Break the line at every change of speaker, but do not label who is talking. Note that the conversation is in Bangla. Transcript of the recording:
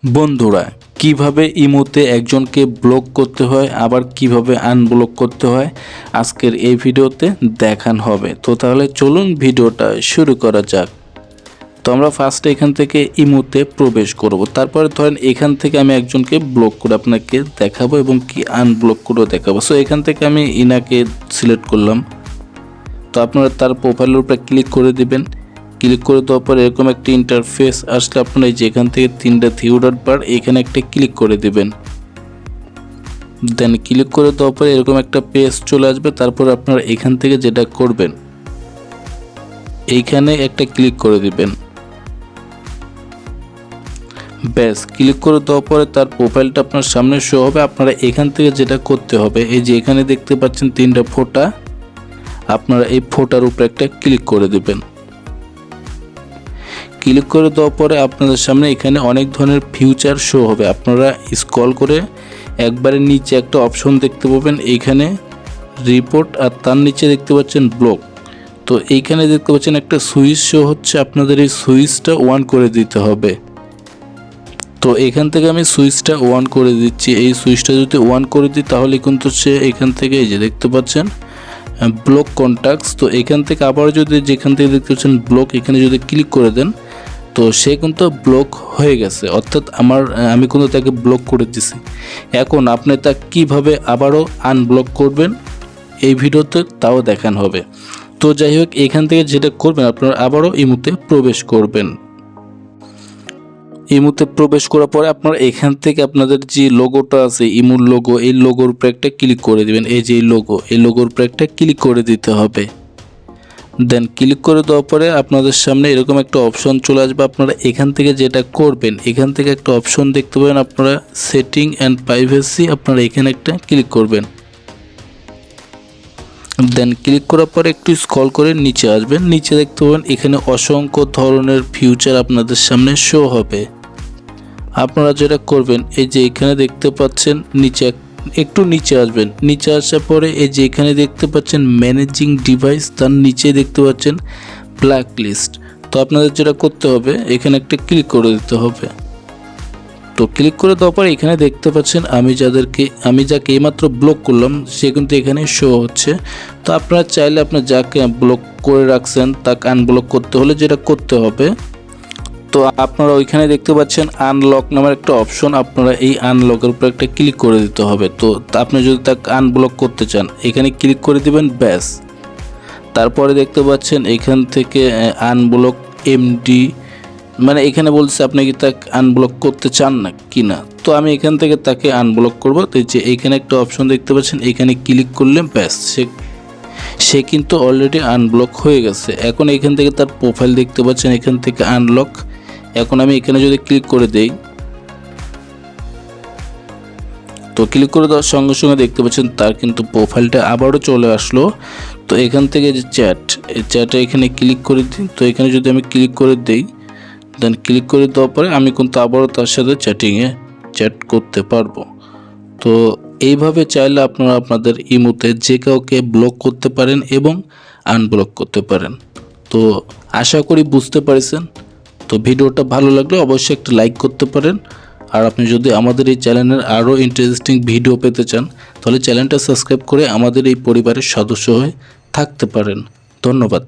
বন্ধুরা, কিভাবে ইমোতে একজনকে ব্লক করতে হয় আবার কিভাবে আনব্লক করতে হয় আজকের এই ভিডিওতে দেখানো হবে। তো তাহলে চলুন ভিডিওটা শুরু করা যাক। তো আমরা ফার্স্টে এখান থেকে ইমোতে প্রবেশ করব, তারপরে ধরেন এখান থেকে আমি একজনকে ব্লক করে আপনাকে দেখাবো এবং কি আনব্লক করেও দেখাবো। সো এখান থেকে আমি ইনাকে সিলেক্ট করলাম। তো আপনারা তার প্রোফাইলের উপরে ক্লিক করে দিবেন। ক্লিক করে দেওয়ার পর এরকম একটা ইন্টারফেস আসলে আপনারা এই যে এখান থেকে তিনটা থ্রি ডট বার এখানে একটা ক্লিক করে দিবেন। দেন ক্লিক করে দেওয়ার পর এরকম একটা পেজ চলে আসবে। তারপর আপনারা এখান থেকে যেটা করবেন এইখানে একটা ক্লিক করে দিবেন। ব্যাস, ক্লিক করে দেওয়ার পরে তার প্রোফাইলটা আপনার সামনে শো হবে। আপনারা এখান থেকে যেটা করতে হবে, এই যে এখানে দেখতে পাচ্ছেন তিনটা ফোঁটা, আপনারা এই ফোঁটার উপরে একটা ক্লিক করে দিবেন। ক্লিক করে দেওয়ার পরে আপনাদের সামনে এখানে অনেক ধরনের ফিউচার শো হবে। আপনারা স্ক্রল করে একবারে নিচে একটা অপশন দেখতে পাবেন, এইখানে রিপোর্ট, আর তার নিচে দেখতে পাচ্ছেন ব্লক। তো এইখানে দেখতে পাচ্ছেন একটা সুইচ শো হচ্ছে, আপনাদের এই সুইচটা অন করে দিতে হবে। তো এখান থেকে আমি সুইচটা অন করে দিচ্ছি। এই সুইচটা যদি অন করে দিই তাহলে কিন্তু সে এখান থেকে এই যে দেখতে পাচ্ছেন ব্লক কন্ট্যাক্টস। তো এখান থেকে আবার যদি যেখান থেকে দেখতে পাচ্ছেন ব্লক, এখানে যদি ক্লিক করে দেন তো সে কিন্তু ব্লক হয়ে গেছে, অর্থাৎ আমি কিন্তু তাকে ব্লক করে দিছি। এখন আপনি তা কিভাবে আবারও আনব্লক করবেন এই ভিডিওতে তাও দেখানো হবে। তো যাই হোক, এখান থেকে যেটা করবেন আপনারা আবারও ইমোতে প্রবেশ করবেন। ইমোতে প্রবেশ করার পরে আপনারা এখান থেকে আপনাদের যে লোগোটা আছে ইমোর লোগো, এই লোগোর উপরে একটা ক্লিক করে দিবেন। এই যে এই লোগোর উপরে একটা ক্লিক করে দিতে হবে। দেন ক্লিক করে দেওয়ার পরে আপনাদের সামনে এরকম একটা অপশন চলে আসবে। আপনারা এখান থেকে যেটা করবেন, এখান থেকে একটা অপশন দেখতে পাবেন আপনারা সেটিং অ্যান্ড প্রাইভেসি, আপনারা এখানে একটা ক্লিক করবেন। দেন ক্লিক করার পরে একটু স্ক্রল করে নিচে আসবেন। নিচে দেখতে পাবেন এখানে অসংখ্য ধরনের ফিউচার আপনাদের সামনে শো হবে। আপনারা যেটা করবেন, এই যে এখানে দেখতে পাচ্ছেন নিচে একটু নিচে আসবেন। নিচে আসার পরে এই যে এখানে দেখতে পাচ্ছেন ম্যানেজিং ডিভাইস, তার নিচে দেখতে পাচ্ছেন ব্ল্যাক লিস্ট। তো আপনাদের যেটা করতে হবে এখানে একটা ক্লিক করে দিতে হবে। তো ক্লিক করে দেওয়ার পর এখানে দেখতে পাচ্ছেন আমি যাকে এইমাত্র ব্লক করলাম সে কিন্তু এখানে শো হচ্ছে। তো আপনারা চাইলে আপনার যাকে ব্লক করে রাখছেন তাকে আনব্লক করতে হলে যেটা করতে হবে, তো আপনারা ওইখানে দেখতে পাচ্ছেন আনলক নামের একটা অপশন, আপনারা এই আনলকের উপর একটা ক্লিক করে দিতে হবে। তো আপনি যদি তাকে আনব্লক করতে চান এখানে ক্লিক করে দিবেন, ব্যাস। তারপরে দেখতে পাচ্ছেন এখান থেকে আনব্লক এমডি, মানে এখানে বলছে আপনি কি তাকে আনব্লক করতে চান না কি না। তো আমি এখান থেকে তাকে আনব্লক করব। তো যে এখানে একটা অপশন দেখতে পাচ্ছেন, এখানে ক্লিক করলে ব্যাস সে কিন্তু অলরেডি আনব্লক হয়ে গেছে। এখন এখান থেকে তার প্রোফাইল দেখতে পাচ্ছেন, এখান থেকে আনলক। এখন আমি এখানে যদি ক্লিক করে দেই, তো ক্লিক করে দেওয়ার সঙ্গে সঙ্গে দেখতে পাচ্ছেন তার কিন্তু প্রোফাইলটা আবারও চলে আসলো। তো এখান থেকে যে এই চ্যাটে এখানে ক্লিক করে দিই। তো এখানে যদি আমি ক্লিক করে দেই, দেন ক্লিক করে দেওয়ার পরে আমি কিন্তু আবারও তার সাথে চ্যাট করতে পারবো। তো এইভাবে চাইলে আপনারা আপনাদের ইমোতে যে কাউকে ব্লক করতে পারেন এবং আনব্লক করতে পারেন। তো আশা করি বুঝতে পারছেন। তো ভিডিওটা ভালো লাগলে অবশ্যই একটা লাইক করতে পারেন। আর আপনি যদি আমাদের এই চ্যানেলের আরও ইন্টারেস্টিং ভিডিও পেতে চান তাহলে চ্যানেলটা সাবস্ক্রাইব করে আমাদের এই পরিবারের সদস্য হয়ে থাকতে পারেন। ধন্যবাদ।